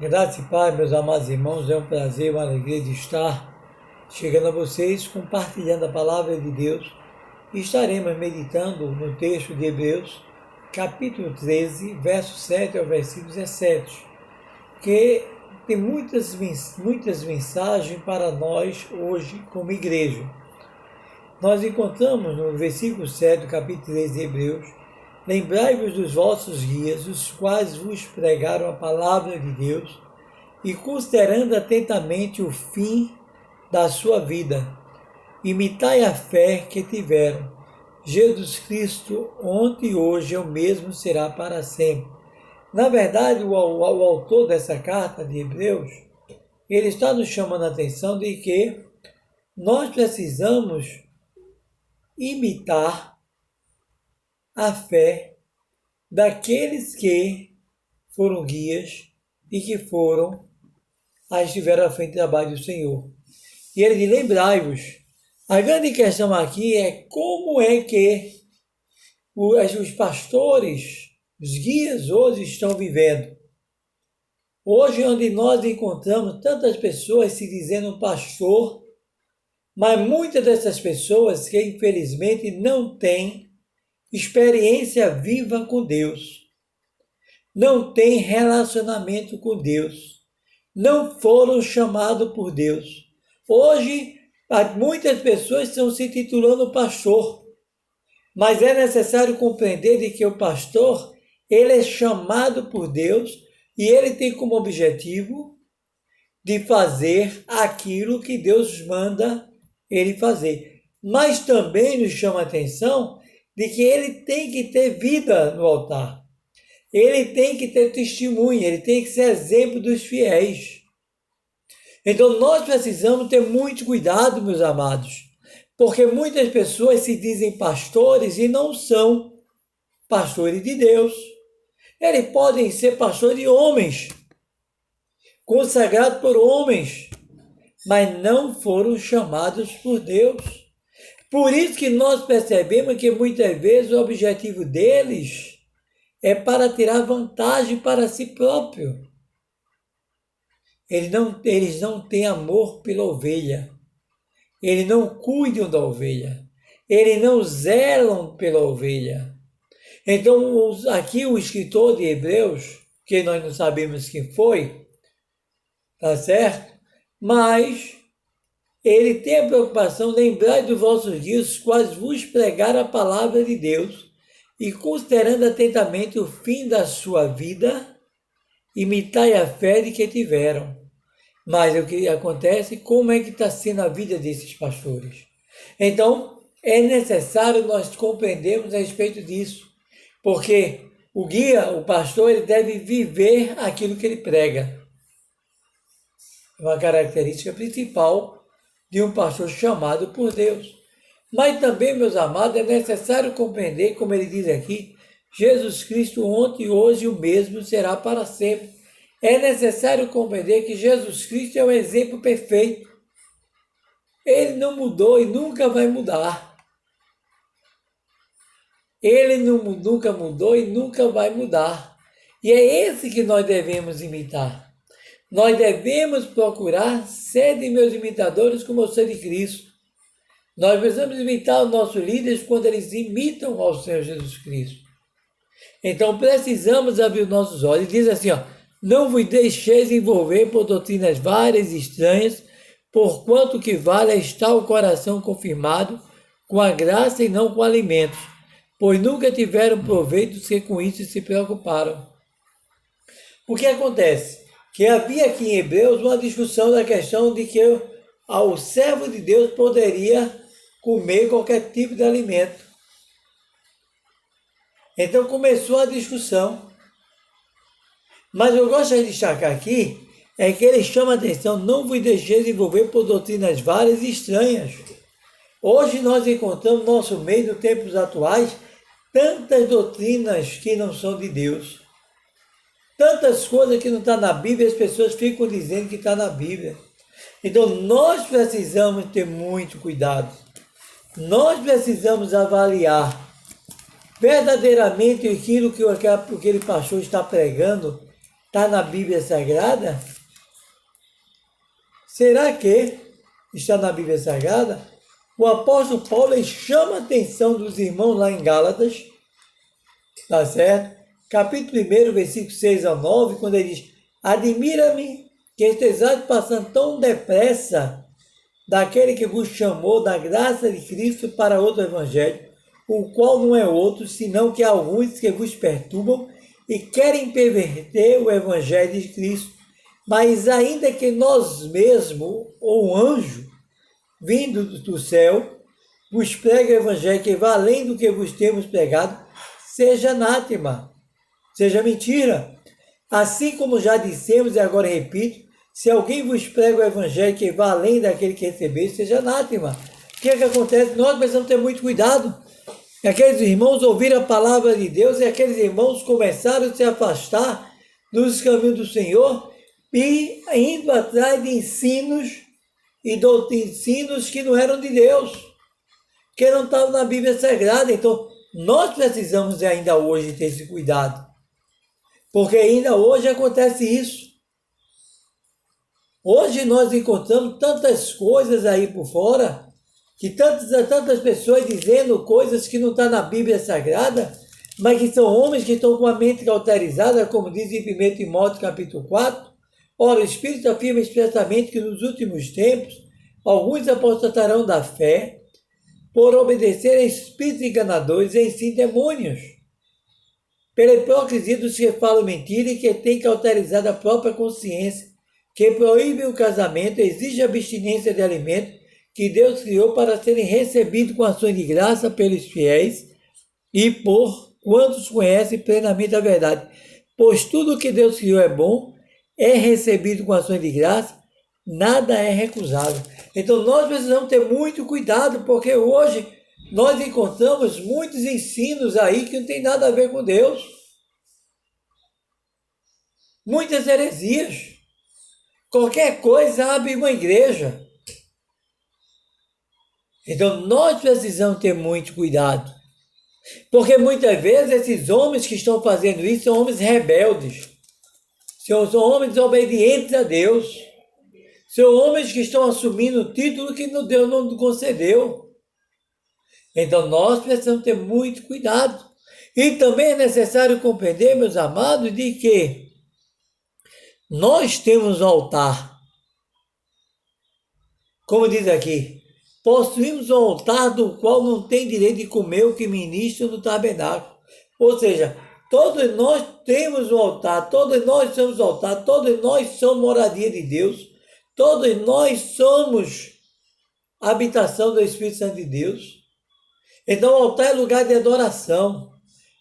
Graça e paz, meus amados irmãos, é um prazer, uma alegria de estar chegando a vocês, compartilhando a palavra de Deus. E estaremos meditando no texto de Hebreus, capítulo 13, verso 7 ao versículo 17, que tem muitas mensagens para nós hoje como igreja. Nós encontramos no versículo 7 do capítulo 13 de Hebreus: lembrai-vos dos vossos guias, os quais vos pregaram a palavra de Deus, e considerando atentamente o fim da sua vida, imitai a fé que tiveram. Jesus Cristo, ontem e hoje é o mesmo, será para sempre. Na verdade, o autor dessa carta de Hebreus, ele está nos chamando a atenção de que nós precisamos imitar a fé daqueles que foram guias e que estiveram à frente do trabalho do Senhor. E ele diz: lembrai-vos. A grande questão aqui é como é que os pastores, os guias hoje estão vivendo. Hoje, onde nós encontramos tantas pessoas se dizendo pastor, mas muitas dessas pessoas que infelizmente não têm experiência viva com Deus, não têm relacionamento com Deus, não foram chamados por Deus. Hoje, muitas pessoas estão se titulando pastor, mas é necessário compreender de que o pastor, ele é chamado por Deus e ele tem como objetivo de fazer aquilo que Deus manda ele fazer. Mas também nos chama a atenção de que ele tem que ter vida no altar. Ele tem que ter testemunho, ele tem que ser exemplo dos fiéis. Então nós precisamos ter muito cuidado, meus amados, porque muitas pessoas se dizem pastores e não são pastores de Deus. Eles podem ser pastores de homens, consagrados por homens, mas não foram chamados por Deus. Por isso que nós percebemos que muitas vezes o objetivo deles é para tirar vantagem para si próprio. Eles não têm amor pela ovelha. Eles não cuidam da ovelha. Eles não zelam pela ovelha. Então, aqui o escritor de Hebreus, que nós não sabemos quem foi, tá certo? Mas ele tem a preocupação: lembrai dos vossos dias, os quais vos pregaram a palavra de Deus, e considerando atentamente o fim da sua vida, imitai a fé de que tiveram. Mas o que acontece? Como é que está sendo a vida desses pastores? Então, é necessário nós compreendermos a respeito disso, porque o guia, o pastor, ele deve viver aquilo que ele prega. É uma característica principal de um pastor chamado por Deus. Mas também, meus amados, é necessário compreender, como ele diz aqui, Jesus Cristo ontem e hoje o mesmo será para sempre. É necessário compreender que Jesus Cristo é o exemplo perfeito. Ele não mudou e nunca vai mudar. Ele nunca mudou e nunca vai mudar. E é esse que nós devemos imitar. Nós devemos procurar ser de meus imitadores como eu sou de Cristo. Nós precisamos imitar os nossos líderes quando eles imitam ao Senhor Jesus Cristo. Então precisamos abrir os nossos olhos. Diz assim, não vos deixeis envolver por doutrinas várias e estranhas, porquanto que vale está o coração confirmado com a graça e não com alimentos, pois nunca tiveram proveito os que com isso se preocuparam. O que acontece? Que havia aqui em Hebreus uma discussão da questão de que o servo de Deus poderia comer qualquer tipo de alimento. Então começou a discussão. Mas eu gostaria de destacar aqui é que ele chama a atenção: não vos deixeis envolver por doutrinas várias e estranhas. Hoje nós encontramos no nosso meio, nos tempos atuais, tantas doutrinas que não são de Deus. Tantas coisas que não estão na Bíblia, as pessoas ficam dizendo que está na Bíblia. Então nós precisamos ter muito cuidado. Nós precisamos avaliar verdadeiramente aquilo que aquele pastor está pregando está na Bíblia Sagrada? Será que está na Bíblia Sagrada? O apóstolo Paulo ele chama a atenção dos irmãos lá em Gálatas, tá certo? Capítulo 1, versículo 6 ao 9, quando ele diz: admira-me que estejais passando tão depressa daquele que vos chamou da graça de Cristo para outro evangelho, o qual não é outro, senão que há alguns que vos perturbam e querem perverter o evangelho de Cristo. Mas ainda que nós mesmos, ou anjo, vindo do céu, vos pregue o evangelho que vai além do que vos temos pregado, seja anátema, seja mentira. Assim como já dissemos e agora repito, se alguém vos prega o evangelho que vai além daquele que recebeu, seja anátema. O que é que acontece? Nós precisamos ter muito cuidado. Aqueles irmãos ouviram a palavra de Deus e aqueles irmãos começaram a se afastar dos caminhos do Senhor e indo atrás de ensinos e ensinos que não eram de Deus, que não estavam na Bíblia Sagrada. Então, nós precisamos ainda hoje ter esse cuidado, porque ainda hoje acontece isso. Hoje nós encontramos tantas coisas aí por fora, que tantas pessoas dizendo coisas que não estão na Bíblia Sagrada, mas que são homens que estão com a mente cauterizada, como diz em 1 Timóteo capítulo 4. Ora, o Espírito afirma expressamente que nos últimos tempos, alguns apostatarão da fé, por obedecer a espíritos enganadores e ensinam demônios, pela hipocrisia dos que falam mentira e que têm cauterizado a própria consciência, que proíbem o casamento, exigem abstinência de alimentos que Deus criou para serem recebidos com ações de graça pelos fiéis e por quantos conhecem plenamente a verdade. Pois tudo o que Deus criou é bom, é recebido com ações de graça, nada é recusado. Então nós precisamos ter muito cuidado, porque hoje nós encontramos muitos ensinos aí que não tem nada a ver com Deus. Muitas heresias. Qualquer coisa abre uma igreja. Então nós precisamos ter muito cuidado. Porque muitas vezes esses homens que estão fazendo isso são homens rebeldes. São homens desobedientes a Deus. São homens que estão assumindo o título que Deus não concedeu. Então nós precisamos ter muito cuidado. E também é necessário compreender, meus amados, de que nós temos um altar. Como diz aqui, possuímos um altar do qual não tem direito de comer o que ministra no tabernáculo. Ou seja, todos nós temos um altar, todos nós somos altar, todos nós somos moradia de Deus, todos nós somos a habitação do Espírito Santo de Deus. Então, o altar é lugar de adoração,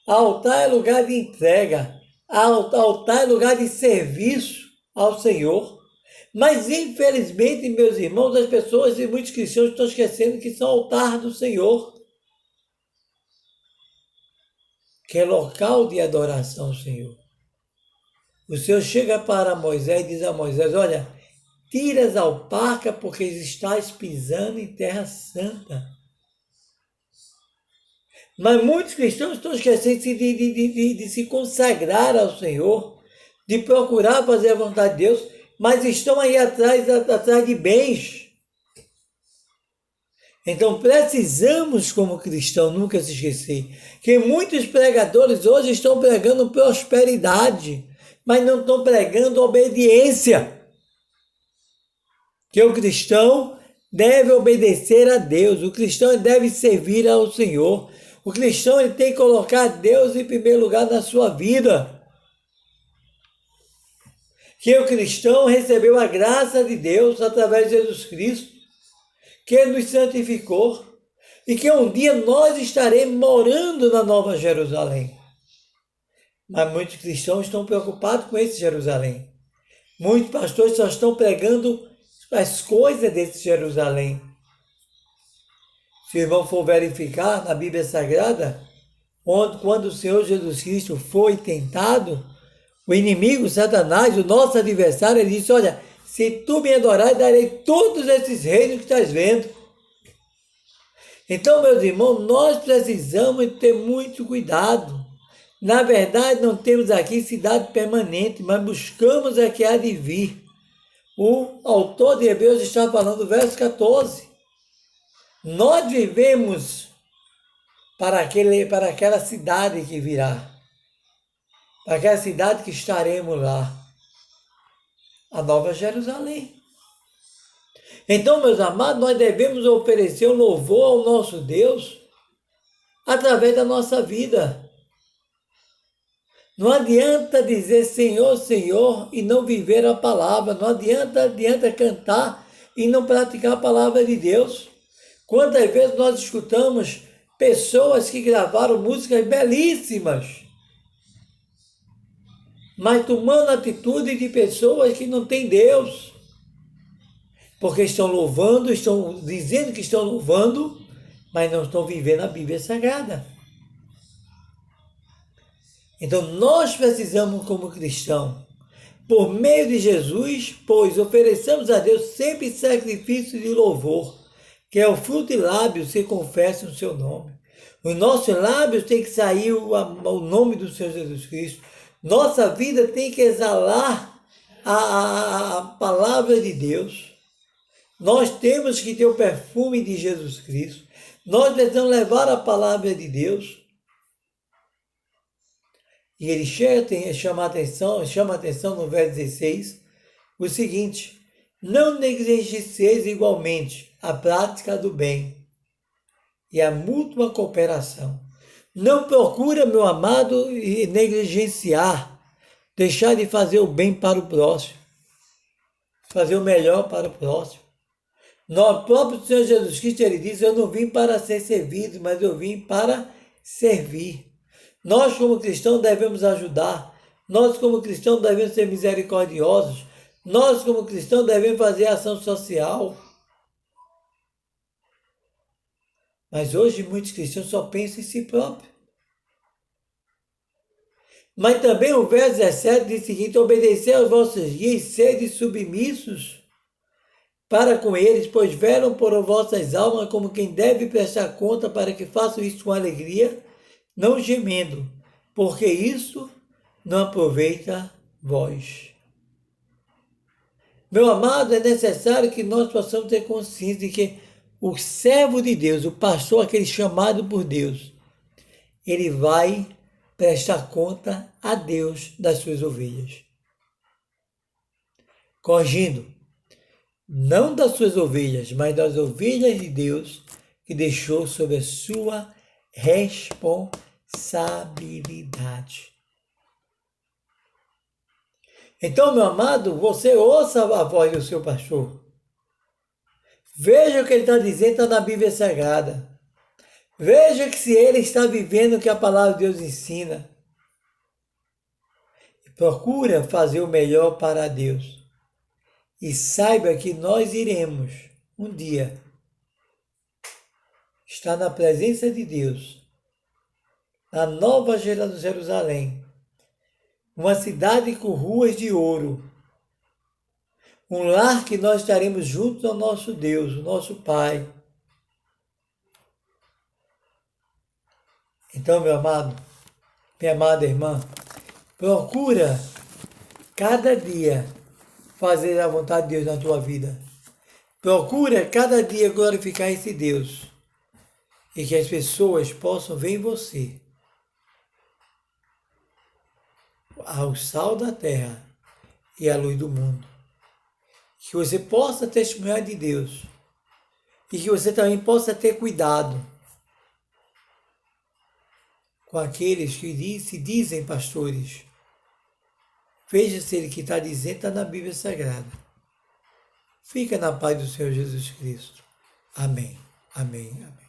altar é lugar de entrega, altar é lugar de serviço ao Senhor. Mas, infelizmente, meus irmãos, as pessoas e muitos cristãos estão esquecendo que são altar do Senhor, que é local de adoração ao Senhor. O Senhor chega para Moisés e diz a Moisés: olha, tira as alpacas porque estás pisando em terra santa. Mas muitos cristãos estão esquecendo de se consagrar ao Senhor, de procurar fazer a vontade de Deus, mas estão aí atrás de bens. Então precisamos, como cristão, nunca se esquecer que muitos pregadores hoje estão pregando prosperidade, mas não estão pregando obediência. Que o cristão deve obedecer a Deus, o cristão deve servir ao Senhor. O cristão ele tem que colocar Deus em primeiro lugar na sua vida. Que o cristão recebeu a graça de Deus através de Jesus Cristo, que Ele nos santificou e que um dia nós estaremos morando na Nova Jerusalém. Mas muitos cristãos estão preocupados com esse Jerusalém. Muitos pastores só estão pregando as coisas desse Jerusalém. Se o irmão for verificar na Bíblia Sagrada, quando o Senhor Jesus Cristo foi tentado, o inimigo, Satanás, o nosso adversário, ele disse: olha, se tu me adorares, darei todos esses reinos que estás vendo. Então, meus irmãos, nós precisamos ter muito cuidado. Na verdade, não temos aqui cidade permanente, mas buscamos a que há de vir. O autor de Hebreus está falando do verso 14. Nós vivemos para aquela cidade que virá, para aquela cidade que estaremos lá, a Nova Jerusalém. Então, meus amados, nós devemos oferecer um louvor ao nosso Deus através da nossa vida. Não adianta dizer Senhor, Senhor e não viver a palavra. Não adianta cantar e não praticar a palavra de Deus. Quantas vezes nós escutamos pessoas que gravaram músicas belíssimas, mas tomando atitude de pessoas que não têm Deus. Porque estão louvando, estão dizendo que estão louvando, mas não estão vivendo a Bíblia Sagrada. Então nós precisamos, como cristãos, por meio de Jesus, pois ofereçamos a Deus sempre sacrifício de louvor, que é o fruto de lábios que confessam o seu nome. Os nossos lábios tem que sair o nome do Senhor Jesus Cristo. Nossa vida tem que exalar a palavra de Deus. Nós temos que ter o perfume de Jesus Cristo. Nós precisamos levar a palavra de Deus. E ele chama a atenção no verso 16, o seguinte: não negligencieis igualmente a prática do bem e a mútua cooperação. Não procura, meu amado, negligenciar, deixar de fazer o bem para o próximo, fazer o melhor para o próximo. No próprio Senhor Jesus Cristo, ele diz: eu não vim para ser servido, mas eu vim para servir. Nós, como cristãos, devemos ajudar. Nós, como cristãos, devemos ser misericordiosos. Nós, como cristãos, devemos fazer ação social. Mas hoje muitos cristãos só pensam em si próprios. Mas também o verso 17 diz o seguinte: obedecei aos vossos guias e sede submissos para com eles, pois velam por vossas almas como quem deve prestar conta, para que façam isso com alegria, não gemendo, porque isso não aproveita vós. Meu amado, é necessário que nós possamos ter consciência de que o servo de Deus, o pastor, aquele chamado por Deus, ele vai prestar conta a Deus das suas ovelhas. Corrigindo, não das suas ovelhas, mas das ovelhas de Deus que deixou sob a sua responsabilidade. Então, meu amado, você ouça a voz do seu pastor. Veja o que ele está dizendo, está na Bíblia Sagrada. Veja que se ele está vivendo o que a palavra de Deus ensina. Procura fazer o melhor para Deus. E saiba que nós iremos, um dia, estar na presença de Deus, na Nova Jerusalém, uma cidade com ruas de ouro, um lar que nós estaremos juntos ao nosso Deus, o nosso Pai. Então, meu amado, minha amada irmã, procura cada dia fazer a vontade de Deus na tua vida. Procura cada dia glorificar esse Deus e que as pessoas possam ver em você o sal da terra e a luz do mundo. Que você possa testemunhar de Deus e que você também possa ter cuidado com aqueles que se dizem pastores. Veja se ele que está dizendo está na Bíblia Sagrada. Fica na paz do Senhor Jesus Cristo. Amém. Amém. Amém.